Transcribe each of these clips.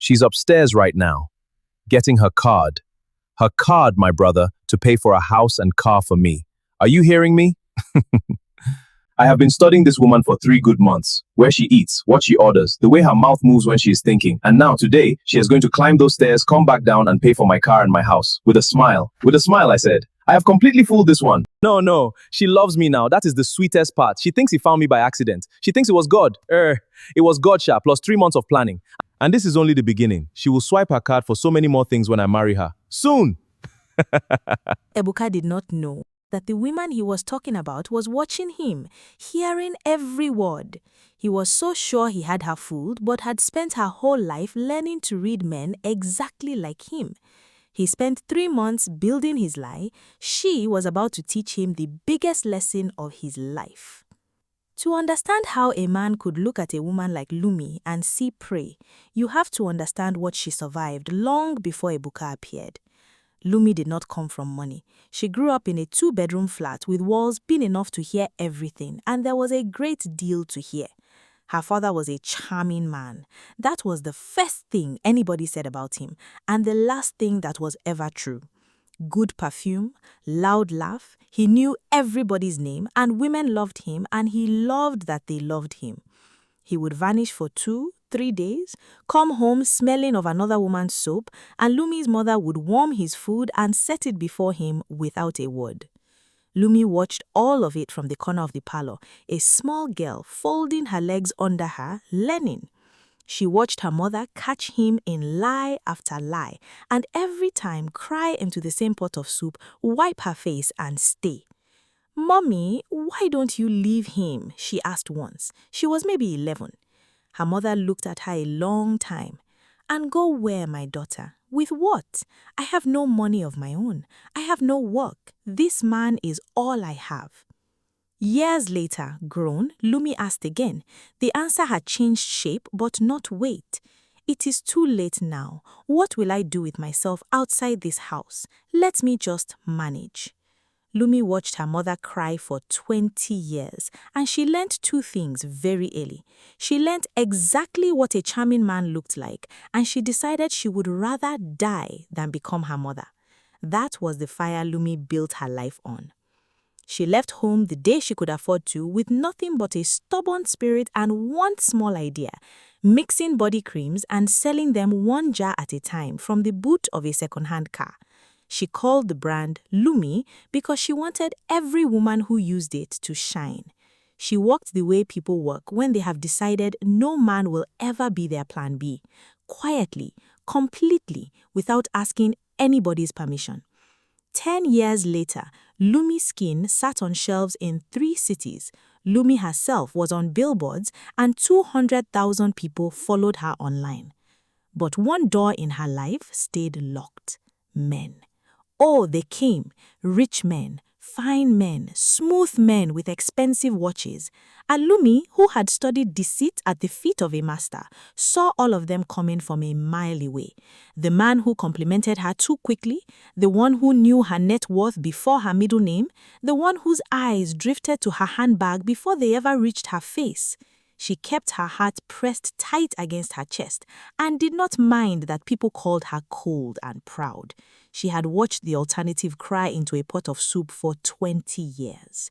She's upstairs right now, getting her card. Her card, my brother, to pay for a house and car for me. Are you hearing me? I have been studying this woman for 3 good months. Where she eats, what she orders, the way her mouth moves when she is thinking. And now, today, she is going to climb those stairs, come back down, and pay for my car and my house. With a smile. With a smile, I said. I have completely fooled this one. No. She loves me now. That is the sweetest part. She thinks he found me by accident. She thinks it was God. It was God, Sha, plus 3 months of planning. And this is only the beginning. She will swipe her card for so many more things when I marry her. Soon! Ebuka did not know that the woman he was talking about was watching him, hearing every word. He was so sure he had her fooled, but had spent her whole life learning to read men exactly like him. He spent 3 months building his lie. She was about to teach him the biggest lesson of his life. To understand how a man could look at a woman like Lumi and see prey, you have to understand what she survived long before Ebuka appeared. Lumi did not come from money. She grew up in a 2-bedroom flat with walls big enough to hear everything, and there was a great deal to hear. Her father was a charming man. That was the first thing anybody said about him, and the last thing that was ever true. Good perfume, loud laugh, he knew everybody's name, and women loved him, and he loved that they loved him. He would vanish for 2-3 days, come home smelling of another woman's soap, and Lumi's mother would warm his food and set it before him without a word. Lumi watched all of it from the corner of the parlor, a small girl folding her legs under her, learning. She watched her mother catch him in lie after lie, and every time cry into the same pot of soup, wipe her face and stay. "Mommy, why don't you leave him?" she asked once. She was maybe 11. Her mother looked at her a long time. "And go where, my daughter? With what? I have no money of my own. I have no work. This man is all I have." Years later, grown, Lumi asked again. The answer had changed shape, but not weight. "It is too late now. What will I do with myself outside this house? Let me just manage." Lumi watched her mother cry for 20 years, and she learned 2 things very early. She learned exactly what a charming man looked like, and she decided she would rather die than become her mother. That was the fire Lumi built her life on. She left home the day she could afford to with nothing but a stubborn spirit and one small idea: mixing body creams and selling them 1 jar at a time from the boot of a second-hand car. She called the brand Lumi because she wanted every woman who used it to shine. She worked the way people work when they have decided no man will ever be their plan B, quietly, completely, without asking anybody's permission. 10 years later, Lumi's skin sat on shelves in 3 cities. Lumi herself was on billboards, and 200,000 people followed her online. But one door in her life stayed locked: men. Oh, they came, rich men, fine men, smooth men with expensive watches. And Lumi, who had studied deceit at the feet of a master, saw all of them coming from a mile away. The man who complimented her too quickly, the one who knew her net worth before her middle name, the one whose eyes drifted to her handbag before they ever reached her face. She kept her heart pressed tight against her chest and did not mind that people called her cold and proud. She had watched the alternative cry into a pot of soup for 20 years.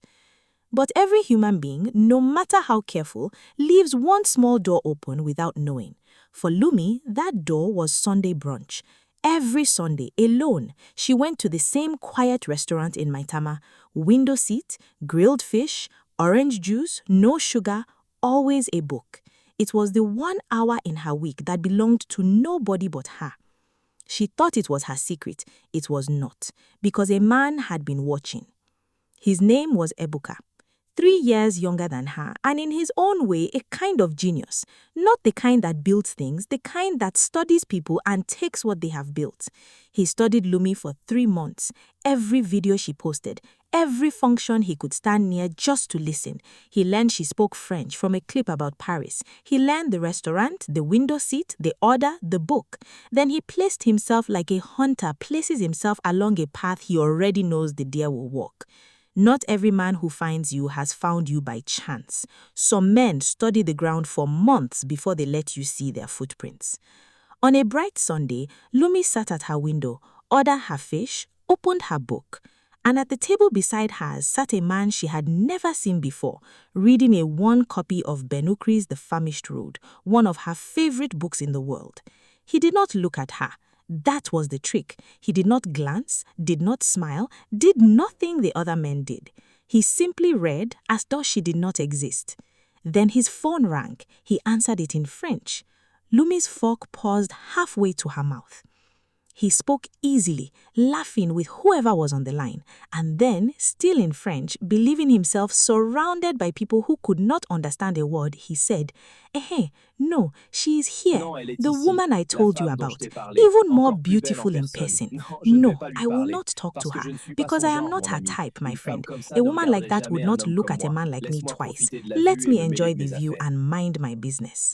But every human being, no matter how careful, leaves one small door open without knowing. For Lumi, that door was Sunday brunch. Every Sunday, alone, she went to the same quiet restaurant in Maitama: window seat, grilled fish, orange juice, no sugar, always a book. It was the 1 hour in her week that belonged to nobody but her. She thought it was her secret. It was not, because a man had been watching. His name was Ebuka, 3 years younger than her, and in his own way a kind of genius. Not the kind that builds things, the kind that studies people and takes what they have built. He studied Lumi for 3 months, every video she posted, every function he could stand near just to listen. He learned she spoke French from a clip about Paris. He learned the restaurant, the window seat, the order, the book. Then he placed himself like a hunter places himself along a path he already knows the deer will walk. Not every man who finds you has found you by chance. Some men study the ground for months before they let you see their footprints. On a bright Sunday, Lumi sat at her window, ordered her fish, opened her book, and at the table beside her sat a man she had never seen before, reading a worn copy of Benukri's The Famished Road, one of her favorite books in the world. He did not look at her. That was the trick. He did not glance, did not smile, did nothing the other men did. He simply read as though she did not exist. Then his phone rang. He answered it in French. Lumi's fork paused halfway to her mouth. He spoke easily, laughing with whoever was on the line, and then, still in French, believing himself surrounded by people who could not understand a word, he said, no, she is here, the woman I told you about, even more beautiful in person. No, I will not talk to her, because I am not her type, my friend. A woman like that would not look at a man like me twice. Let me enjoy the view and mind my business.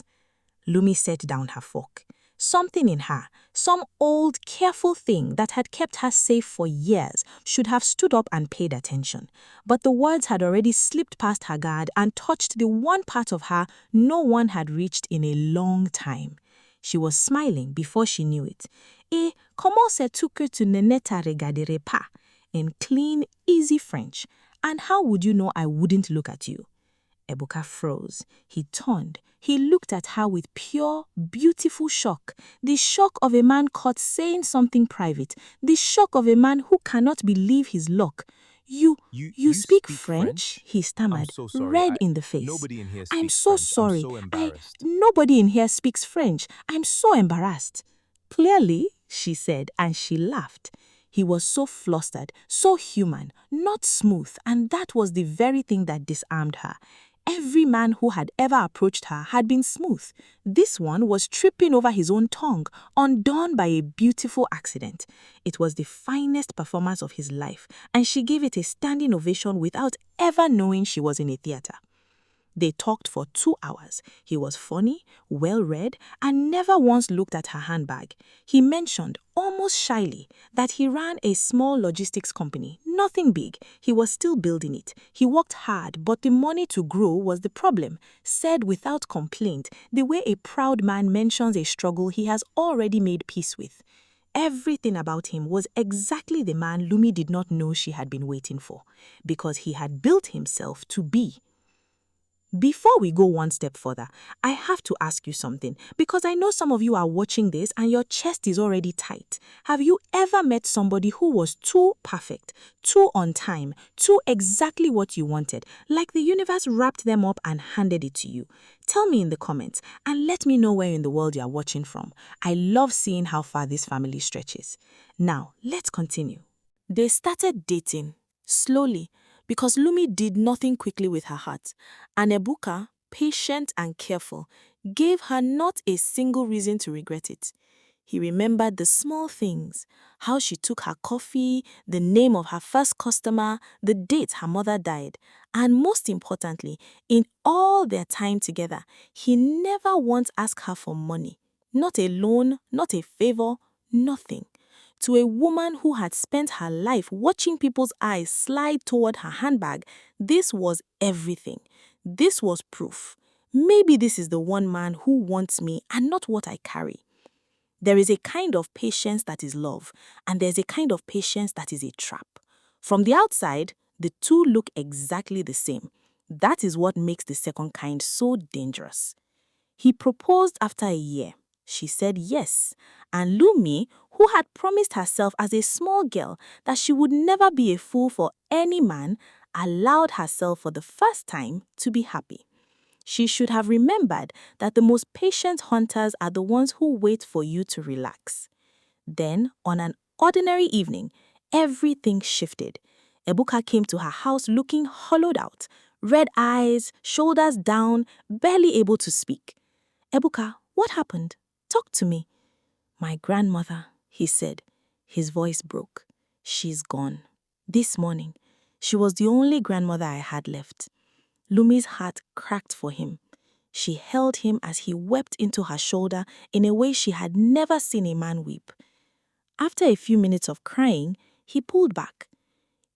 Lumi set down her fork. Something in her, some old, careful thing that had kept her safe for years, should have stood up and paid attention. But the words had already slipped past her guard and touched the one part of her no one had reached in a long time. She was smiling before she knew it. Comment sais-tu que tu ne te regarderais pas? In clean, easy French. And how would you know I wouldn't look at you? Ebuka froze. He turned. He looked at her with pure, beautiful shock. The shock of a man caught saying something private. The shock of a man who cannot believe his luck. You speak French? He stammered, red in the face. Nobody in here I'm speaks so French. sorry. I'm so embarrassed. Nobody in here speaks French. I'm so embarrassed. Clearly, she said, and she laughed. He was so flustered, so human, not smooth, and that was the very thing that disarmed her. Every man who had ever approached her had been smooth. This one was tripping over his own tongue, undone by a beautiful accident. It was the finest performance of his life, and she gave it a standing ovation without ever knowing she was in a theater. They talked for 2 hours. He was funny, well-read, and never once looked at her handbag. He mentioned, almost shyly, that he ran a small logistics company. Nothing big. He was still building it. He worked hard, but the money to grow was the problem. Said without complaint, the way a proud man mentions a struggle he has already made peace with. Everything about him was exactly the man Lumi did not know she had been waiting for, because he had built himself to be. Before we go one step further, I have to ask you something, because I know some of you are watching this and your chest is already tight. Have you ever met somebody who was too perfect, too on time, too exactly what you wanted, like the universe wrapped them up and handed it to you? Tell me in the comments and let me know where in the world you are watching from. I love seeing how far this family stretches. Now, let's continue. They started dating, slowly, because Lumi did nothing quickly with her heart, and Ebuka, patient and careful, gave her not a single reason to regret it. He remembered the small things, how she took her coffee, the name of her first customer, the date her mother died, and most importantly, in all their time together, he never once asked her for money. Not a loan, not a favor, nothing. To a woman who had spent her life watching people's eyes slide toward her handbag, this was everything. This was proof. Maybe this is the one man who wants me and not what I carry. There is a kind of patience that is love, and there's a kind of patience that is a trap. From the outside, the two look exactly the same. That is what makes the second kind so dangerous. He proposed after a year. She said yes, and Lumi, who had promised herself as a small girl that she would never be a fool for any man, allowed herself for the first time to be happy. She should have remembered that the most patient hunters are the ones who wait for you to relax. Then, on an ordinary evening, everything shifted. Ebuka came to her house looking hollowed out, red eyes, shoulders down, barely able to speak. Ebuka, what happened? Talk to me. My grandmother, he said. His voice broke. She's gone. This morning. She was the only grandmother I had left. Lumi's heart cracked for him. She held him as he wept into her shoulder in a way she had never seen a man weep. After a few minutes of crying, he pulled back.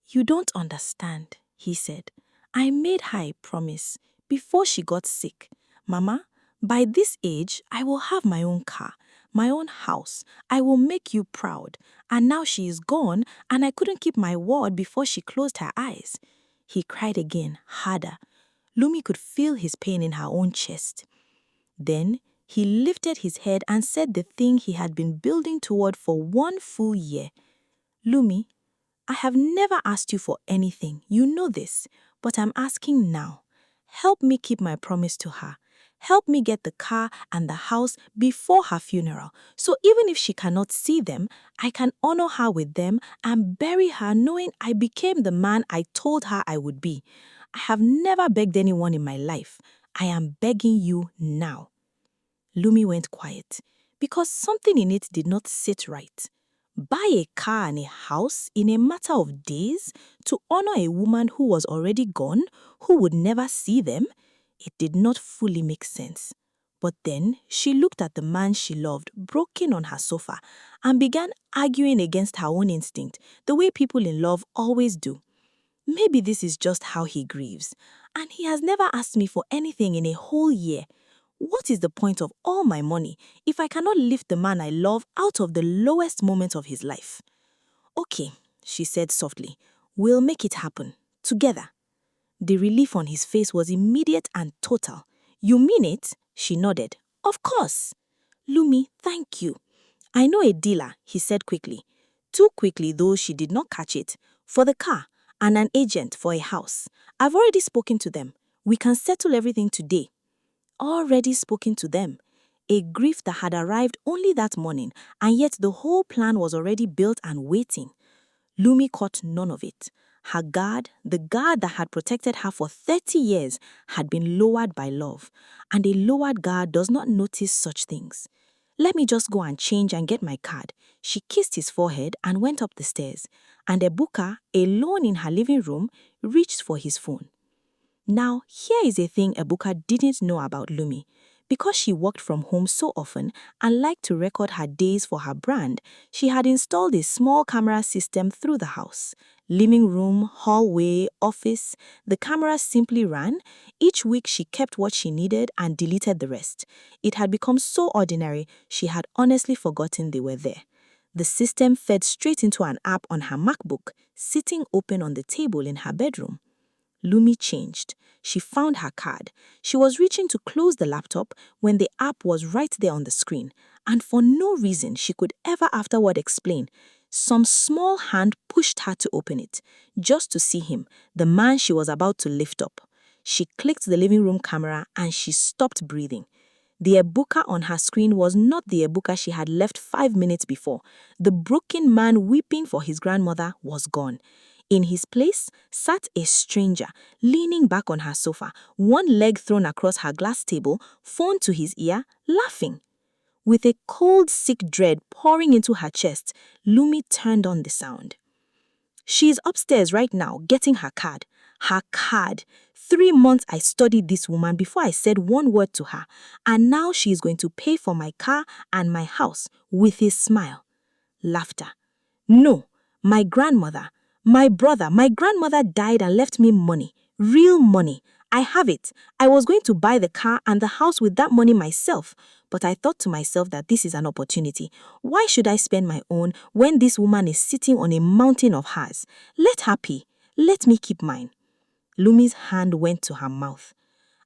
You don't understand, he said. I made her a promise before she got sick. Mama, by this age, I will have my own car. my own house. I will make you proud. And now she is gone, and I couldn't keep my word before she closed her eyes. He cried again, harder. Lumi could feel his pain in her own chest. Then he lifted his head and said the thing he had been building toward for 1 full year. Lumi, I have never asked you for anything, you know this, but I'm asking now. Help me keep my promise to her. Help me get the car and the house before her funeral, so even if she cannot see them, I can honor her with them and bury her knowing I became the man I told her I would be. I have never begged anyone in my life. I am begging you now. Lumi went quiet because something in it did not sit right. Buy a car and a house in a matter of days to honor a woman who was already gone, who would never see them? It did not fully make sense. But then she looked at the man she loved broken on her sofa and began arguing against her own instinct, the way people in love always do. Maybe this is just how he grieves, and he has never asked me for anything in a whole year. What is the point of all my money if I cannot lift the man I love out of the lowest moment of his life? Okay, she said softly, we'll make it happen. Together. The relief on his face was immediate and total. You mean it? She nodded. Of course. Lumi, thank you. I know a dealer, he said quickly. Too quickly, though she did not catch it. For the car and an agent for a house. I've already spoken to them. We can settle everything today. Already spoken to them. A grief that had arrived only that morning, and yet the whole plan was already built and waiting. Lumi caught none of it. Her guard, the guard that had protected her for 30 years, had been lowered by love, and a lowered guard does not notice such things. Let me just go and change and get my card. She kissed his forehead and went up the stairs, and Ebuka, alone in her living room, reached for his phone. Now, here is a thing Ebuka didn't know about Lumi. Because she worked from home so often and liked to record her days for her brand, she had installed a small camera system through the house. Living room, hallway, office, the cameras simply ran. Each week she kept what she needed and deleted the rest. It had become so ordinary, she had honestly forgotten they were there. The system fed straight into an app on her MacBook, sitting open on the table in her bedroom. Lumi changed. She found her card. She was reaching to close the laptop when the app was right there on the screen, and for no reason she could ever afterward explain, some small hand pushed her to open it, just to see him, the man she was about to lift up. She clicked the living room camera and she stopped breathing. The Ebuka on her screen was not the Ebuka she had left 5 minutes before. The broken man weeping for his grandmother was gone. In his place sat a stranger, leaning back on her sofa, one leg thrown across her glass table, phone to his ear, laughing. With a cold, sick dread pouring into her chest, Lumi turned on the sound. She is upstairs right now, getting her card. Her card. 3 months I studied this woman before I said one word to her, and now she is going to pay for my car and my house with a smile. Laughter. No, my grandmother, my brother, my grandmother died and left me money. Real money. I have it. I was going to buy the car and the house with that money myself. But I thought to myself that this is an opportunity. Why should I spend my own when this woman is sitting on a mountain of hers? Let her pay. Let me keep mine. Lumi's hand went to her mouth.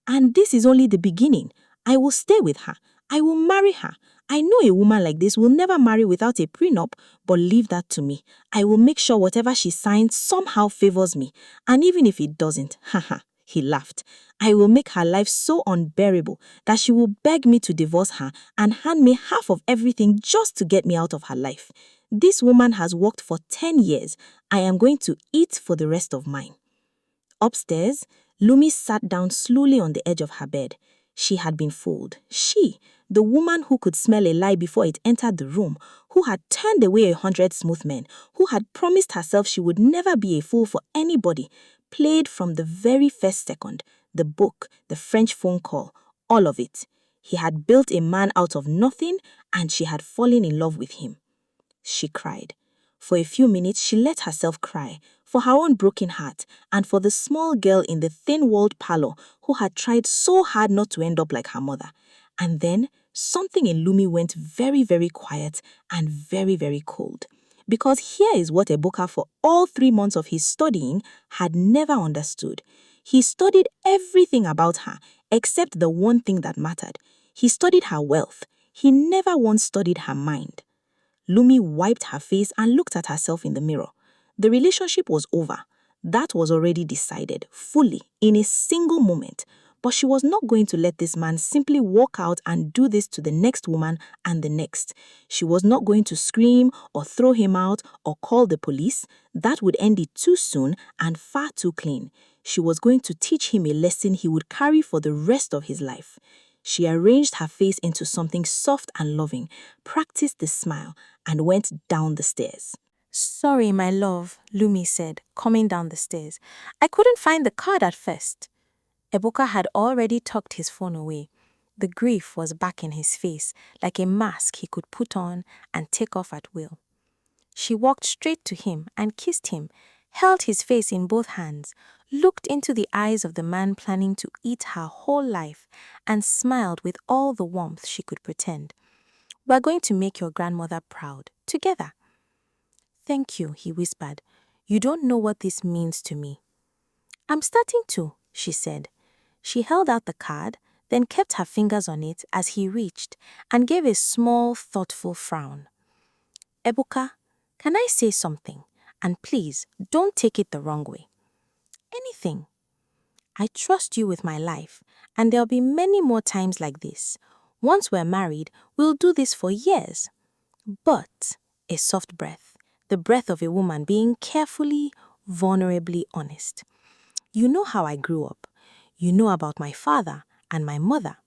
And this is only the beginning. I will stay with her. I will marry her. I know a woman like this will never marry without a prenup, but leave that to me. I will make sure whatever she signs somehow favors me. And even if it doesn't, haha, he laughed, I will make her life so unbearable that she will beg me to divorce her and hand me half of everything just to get me out of her life. This woman has worked for 10 years. I am going to eat for the rest of mine. Upstairs, Lumi sat down slowly on the edge of her bed. She had been fooled. She, the woman who could smell a lie before it entered the room, who had turned away 100 smooth men, who had promised herself she would never be a fool for anybody, played from the very first second, the book, the French phone call, all of it. He had built a man out of nothing, and she had fallen in love with him. She cried. For a few minutes she let herself cry, for her own broken heart, and for the small girl in the thin-walled parlor who had tried so hard not to end up like her mother. And then, something in Lumi went very, very quiet and very, very cold. Because here is what Ebuka, for all 3 months of his studying, had never understood. He studied everything about her, except the one thing that mattered. He studied her wealth. He never once studied her mind. Lumi wiped her face and looked at herself in the mirror. The relationship was over. That was already decided, fully, in a single moment. But she was not going to let this man simply walk out and do this to the next woman and the next. She was not going to scream or throw him out or call the police. That would end it too soon and far too clean. She was going to teach him a lesson he would carry for the rest of his life. She arranged her face into something soft and loving, practiced the smile, and went down the stairs. "Sorry, my love," Lumi said, coming down the stairs. "I couldn't find the card at first." Ebuka had already tucked his phone away. The grief was back in his face, like a mask he could put on and take off at will. She walked straight to him and kissed him, held his face in both hands, looked into the eyes of the man planning to eat her whole life, and smiled with all the warmth she could pretend. "We're going to make your grandmother proud, together." "Thank you," he whispered. "You don't know what this means to me." "I'm starting to," she said. She held out the card, then kept her fingers on it as he reached, and gave a small, thoughtful frown. "Ebuka, can I say something? And please, don't take it the wrong way." "Anything." "I trust you with my life, and there'll be many more times like this. Once we're married, we'll do this for years." But a soft breath, the breath of a woman being carefully, vulnerably honest. "You know how I grew up. You know about my father and my mother.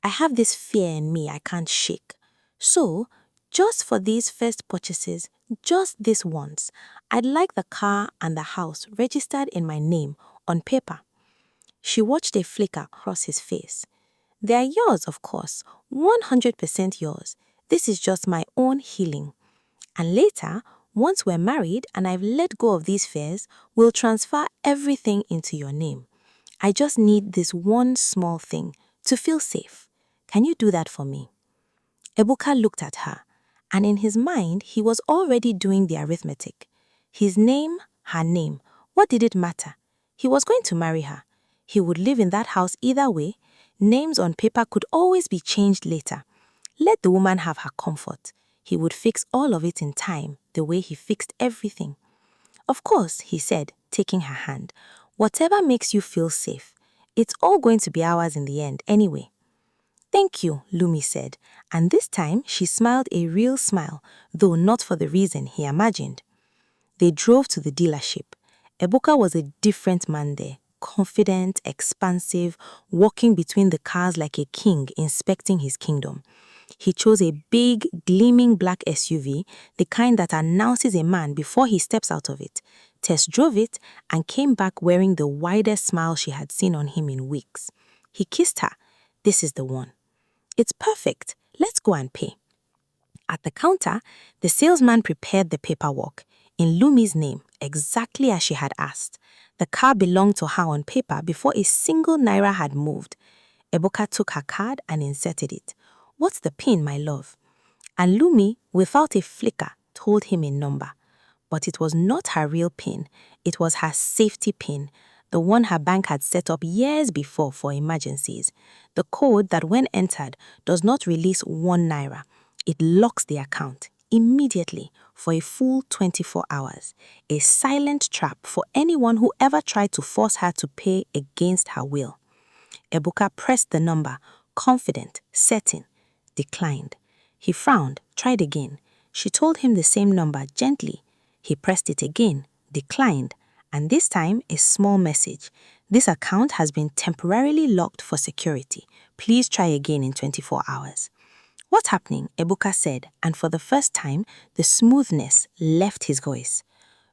I have this fear in me I can't shake. So, just for these first purchases, just this once, I'd like the car and the house registered in my name on paper." She watched a flicker cross his face. "They're yours, of course, 100% yours. This is just my own healing. And later, once we're married and I've let go of these fears, we'll transfer everything into your name. I just need this one small thing, to feel safe. Can you do that for me?" Ebuka looked at her, and in his mind, he was already doing the arithmetic. His name, her name, what did it matter? He was going to marry her. He would live in that house either way. Names on paper could always be changed later. Let the woman have her comfort. He would fix all of it in time, the way he fixed everything. "Of course," he said, taking her hand, "whatever makes you feel safe. It's all going to be ours in the end anyway." "Thank you," Lumi said, and this time she smiled a real smile, though not for the reason he imagined. They drove to the dealership. Ebuka was a different man there, confident, expansive, walking between the cars like a king inspecting his kingdom. He chose a big, gleaming black SUV, the kind that announces a man before he steps out of it, test drove it, and came back wearing the widest smile she had seen on him in weeks. He kissed her. "This is the one." "It's perfect. Let's go and pay." At the counter, the salesman prepared the paperwork in Lumi's name, exactly as she had asked. The car belonged to her on paper before a single naira had moved. Ebuka took her card and inserted it. "What's the PIN, my love?" And Lumi, without a flicker, told him a number. But it was not her real PIN. It was her safety PIN, the one her bank had set up years before for emergencies. The code that, when entered, does not release 1 naira. It locks the account immediately for a full 24 hours. A silent trap for anyone who ever tried to force her to pay against her will. Ebuka pressed the number, confident, certain, declined. He frowned, tried again. She told him the same number gently. He pressed it again, declined, and this time a small message. "This account has been temporarily locked for security. Please try again in 24 hours. "What's happening?" Ebuka said, and for the first time, the smoothness left his voice.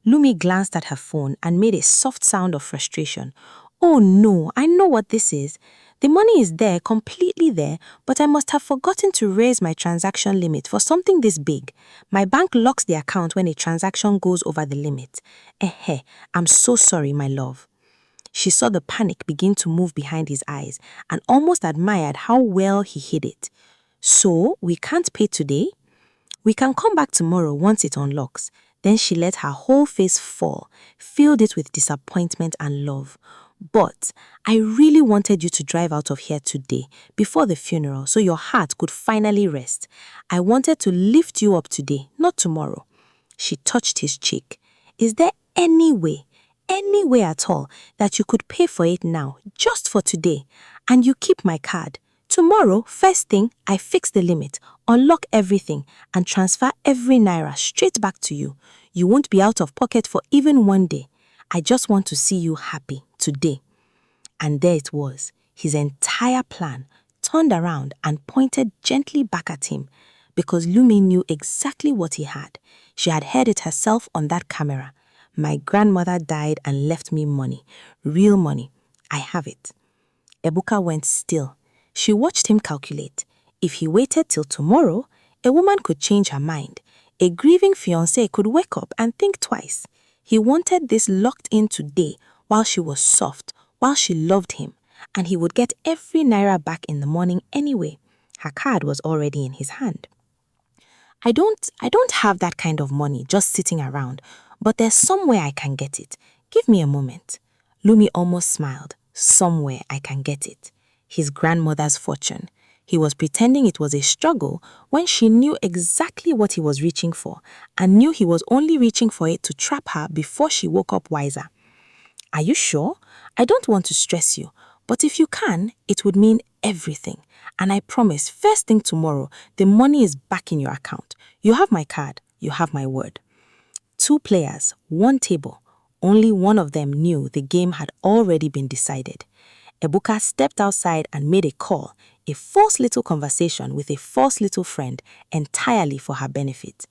Lumi glanced at her phone and made a soft sound of frustration. "Oh no, I know what this is. The money is there, completely there, but I must have forgotten to raise my transaction limit for something this big. My bank locks the account when a transaction goes over the limit. I'm so sorry, my love." She saw the panic begin to move behind his eyes and almost admired how well he hid it. So we can't pay today? We can come back tomorrow once it unlocks. Then she let her whole face fall, filled it with disappointment and love. But I really wanted you to drive out of here today, before the funeral, so your heart could finally rest. I wanted to lift you up today, not tomorrow. She touched his cheek. Is there any way at all, that you could pay for it now, just for today, and you keep my card? Tomorrow, first thing, I fix the limit, unlock everything, and transfer every naira straight back to you. You won't be out of pocket for even one day. I just want to see you happy today. And there it was, his entire plan, turned around and pointed gently back at him, because Lumi knew exactly what he had. She had heard it herself on that camera. My grandmother died and left me money, real money. I have it. Ebuka went still. She watched him calculate. If he waited till tomorrow, a woman could change her mind. A grieving fiancé could wake up and think twice. He wanted this locked in today, while she was soft, while she loved him, and he would get every naira back in the morning anyway. Her card was already in his hand. I don't have that kind of money just sitting around, but there's somewhere I can get it. Give me a moment. Lumi almost smiled. Somewhere I can get it. His grandmother's fortune. He was pretending it was a struggle when she knew exactly what he was reaching for, and knew he was only reaching for it to trap her before she woke up wiser. Are you sure? I don't want to stress you, but if you can, it would mean everything. And I promise, first thing tomorrow, the money is back in your account. You have my card, you have my word. 2 players, 1 table. Only one of them knew the game had already been decided. Ebuka stepped outside and made a call, a false little conversation with a false little friend, entirely for her benefit.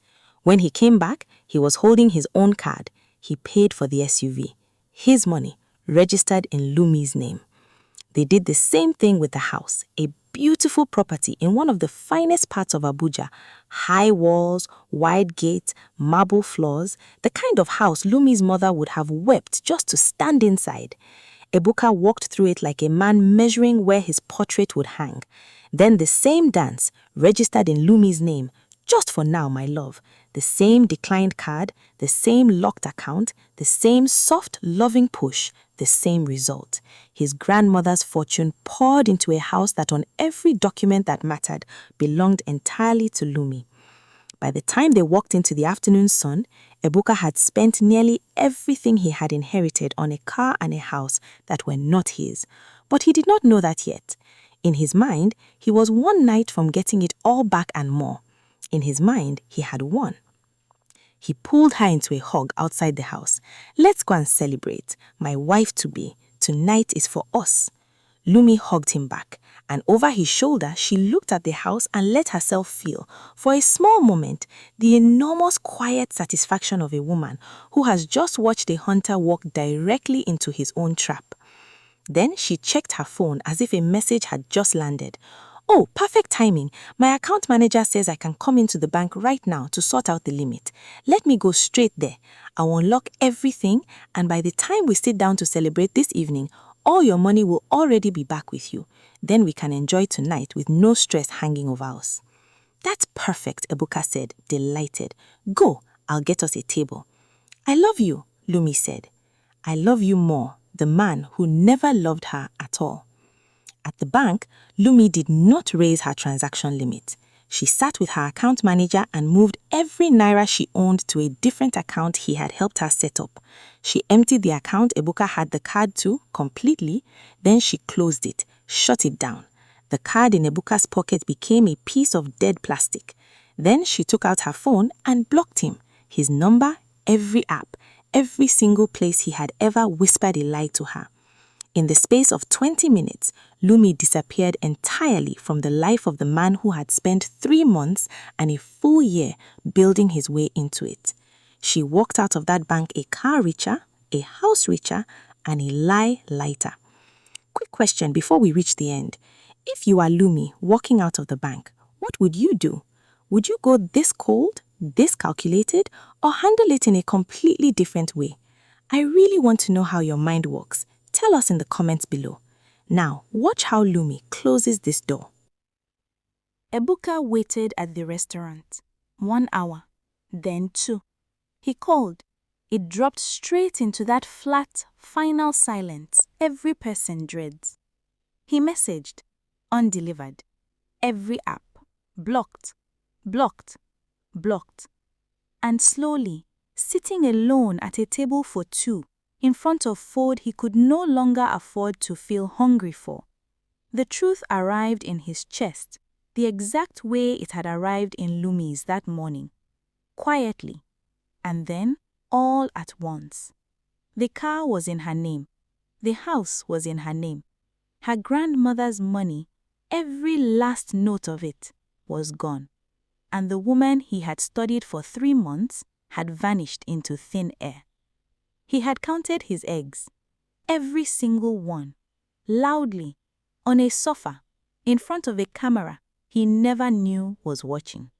When he came back, he was holding his own card. He paid for the SUV. His money, registered in Lumi's name. They did the same thing with the house, a beautiful property in one of the finest parts of Abuja. High walls, wide gates, marble floors, the kind of house Lumi's mother would have wept just to stand inside. Ebuka walked through it like a man measuring where his portrait would hang. Then the same dance, registered in Lumi's name, just for now, my love. The same declined card, the same locked account, the same soft, loving push, the same result. His grandmother's fortune poured into a house that on every document that mattered belonged entirely to Lumi. By the time they walked into the afternoon sun, Ebuka had spent nearly everything he had inherited on a car and a house that were not his. But he did not know that yet. In his mind, he was one night from getting it all back and more. In his mind, he had won. He pulled her into a hug outside the house. Let's go and celebrate. My wife-to-be. Tonight is for us. Lumi hugged him back, and over his shoulder, she looked at the house and let herself feel, for a small moment, the enormous quiet satisfaction of a woman who has just watched a hunter walk directly into his own trap. Then she checked her phone as if a message had just landed. Oh, perfect timing. My account manager says I can come into the bank right now to sort out the limit. Let me go straight there. I'll unlock everything, and by the time we sit down to celebrate this evening, all your money will already be back with you. Then we can enjoy tonight with no stress hanging over us. That's perfect, Ebuka said, delighted. Go, I'll get us a table. I love you, Lumi said. I love you more, the man who never loved her at all. At the bank, Lumi did not raise her transaction limit. She sat with her account manager and moved every naira she owned to a different account he had helped her set up. She emptied the account Ebuka had the card to completely, then she closed it, shut it down. The card in Ebuka's pocket became a piece of dead plastic. Then she took out her phone and blocked him, his number, every app, every single place he had ever whispered a lie to her. In the space of 20 minutes, Lumi disappeared entirely from the life of the man who had spent 3 months and a full year building his way into it. She walked out of that bank a car richer, a house richer, and a lie lighter. Quick question before we reach the end. If you are Lumi walking out of the bank, what would you do? Would you go this cold, this calculated, or handle it in a completely different way? I really want to know how your mind works. Tell us in the comments below. Now, watch how Lumi closes this door. Ebuka waited at the restaurant. 1 hour, then 2. He called. It dropped straight into that flat, final silence every person dreads. He messaged. Undelivered. Every app. Blocked. Blocked. Blocked. And slowly, sitting alone at a table for 2, in front of food he could no longer afford to feel hungry for, the truth arrived in his chest, the exact way it had arrived in Lumi's that morning. Quietly. And then, all at once. The car was in her name. The house was in her name. Her grandmother's money, every last note of it, was gone. And the woman he had studied for 3 months had vanished into thin air. He had counted his eggs, every single one, loudly, on a sofa, in front of a camera he never knew was watching.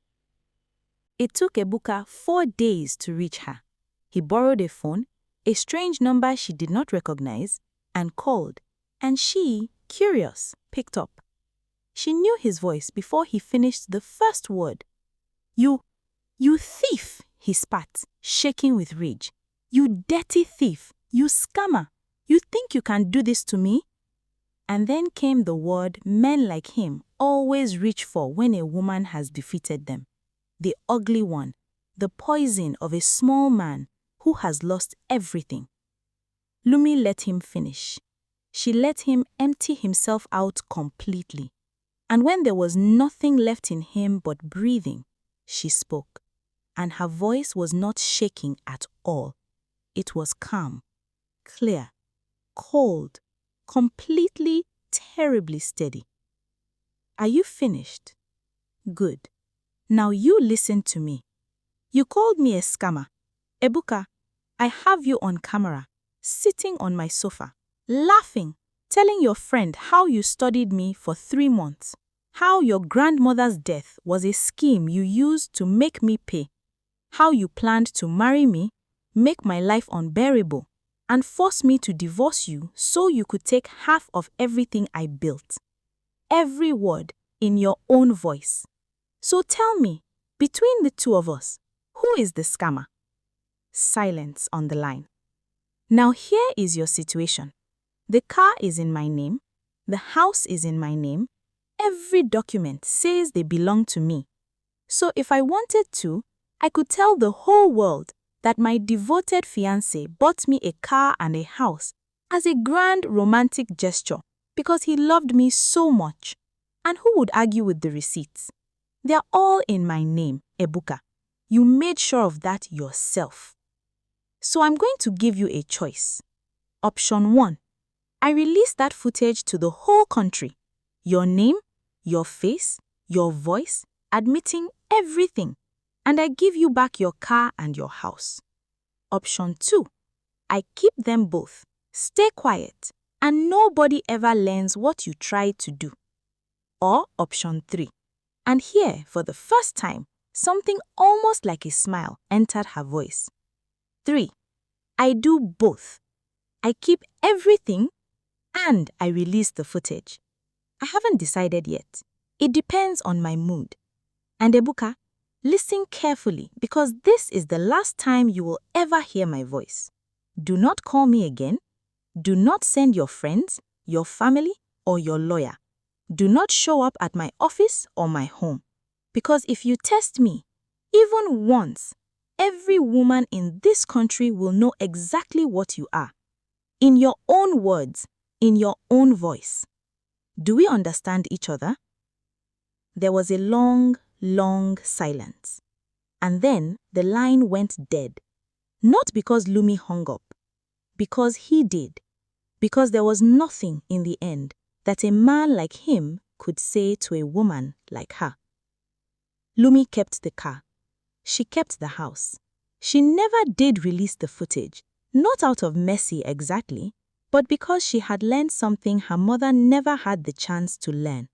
It took Ebuka 4 days to reach her. He borrowed a phone, a strange number she did not recognize, and called, and she, curious, picked up. She knew his voice before he finished the first word. You thief, he spat, shaking with rage. You dirty thief, you scammer. You think you can do this to me? And then came the word men like him always reach for when a woman has defeated them. The ugly one, the poison of a small man who has lost everything. Lumi let him finish. She let him empty himself out completely. And when there was nothing left in him but breathing, she spoke. And her voice was not shaking at all. It was calm, clear, cold, completely, terribly steady. Are you finished? Good. Now you listen to me. You called me a scammer. Ebuka, I have you on camera, sitting on my sofa, laughing, telling your friend how you studied me for 3 months, how your grandmother's death was a scheme you used to make me pay, how you planned to marry me, make my life unbearable, and force me to divorce you so you could take half of everything I built. Every word in your own voice. So tell me, between the two of us, who is the scammer? Silence on the line. Now here is your situation. The car is in my name. The house is in my name. Every document says they belong to me. So if I wanted to, I could tell the whole world that my devoted fiancé bought me a car and a house as a grand romantic gesture because he loved me so much. And who would argue with the receipts? They're all in my name, Ebuka. You made sure of that yourself. So I'm going to give you a choice. Option 1. I release that footage to the whole country. Your name, your face, your voice, admitting everything. And I give you back your car and your house. Option 2. I keep them both, stay quiet, and nobody ever learns what you tried to do. Or option 3. And here, for the first time, something almost like a smile entered her voice. 3. I do both. I keep everything and I release the footage. I haven't decided yet. It depends on my mood. And Ebuka, listen carefully because this is the last time you will ever hear my voice. Do not call me again. Do not send your friends, your family, or your lawyer. Do not show up at my office or my home. Because if you test me, even once, every woman in this country will know exactly what you are. In your own words, in your own voice. Do we understand each other? There was a long, long silence. And then the line went dead. Not because Lumi hung up. Because he did. Because there was nothing in the end that a man like him could say to a woman like her. Lumi kept the car. She kept the house. She never did release the footage, not out of mercy exactly, but because she had learned something her mother never had the chance to learn.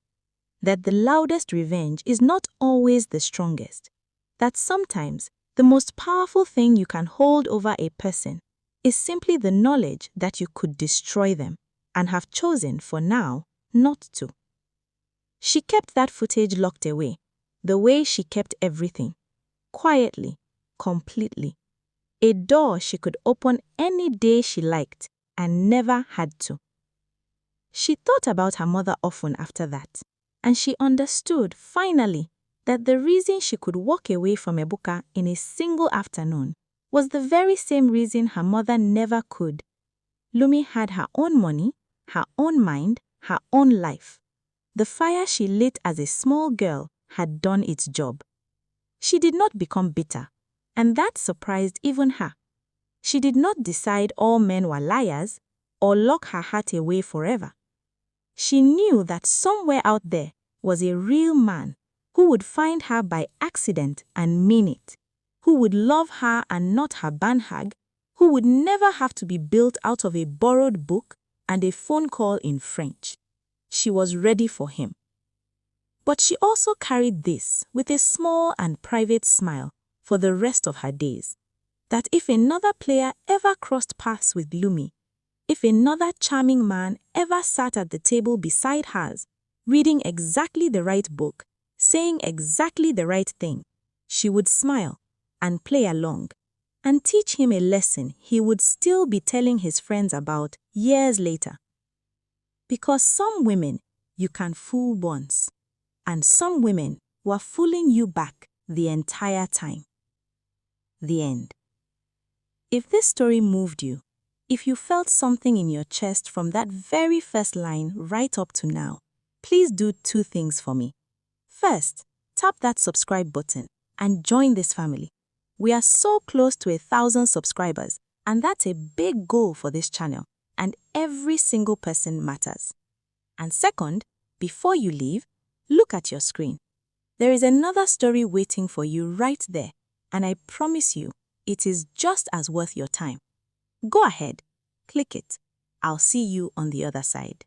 That the loudest revenge is not always the strongest. That sometimes the most powerful thing you can hold over a person is simply the knowledge that you could destroy them and have chosen for now not to. She kept that footage locked away, the way she kept everything. Quietly, completely. A door she could open any day she liked and never had to. She thought about her mother often after that, and she understood, finally, that the reason she could walk away from Ebuka in a single afternoon was the very same reason her mother never could. Lumi had her own money, her own mind, her own life. The fire she lit as a small girl had done its job. She did not become bitter, and that surprised even her. She did not decide all men were liars or lock her heart away forever. She knew that somewhere out there was a real man who would find her by accident and mean it, who would love her and not her banhag, who would never have to be built out of a borrowed book and a phone call in French. She was ready for him. But she also carried this with a small and private smile for the rest of her days, that if another player ever crossed paths with Lumi, if another charming man ever sat at the table beside hers, reading exactly the right book, saying exactly the right thing, she would smile and play along and teach him a lesson he would still be telling his friends about years later. Because some women you can fool once, and some women were fooling you back the entire time. The end. If this story moved you, if you felt something in your chest from that very first line right up to now, please do two things for me. First, tap that subscribe button and join this family. We are so close to 1,000 subscribers, and that's a big goal for this channel, and every single person matters. And second, before you leave, look at your screen. There is another story waiting for you right there, and I promise you, it is just as worth your time. Go ahead, click it. I'll see you on the other side.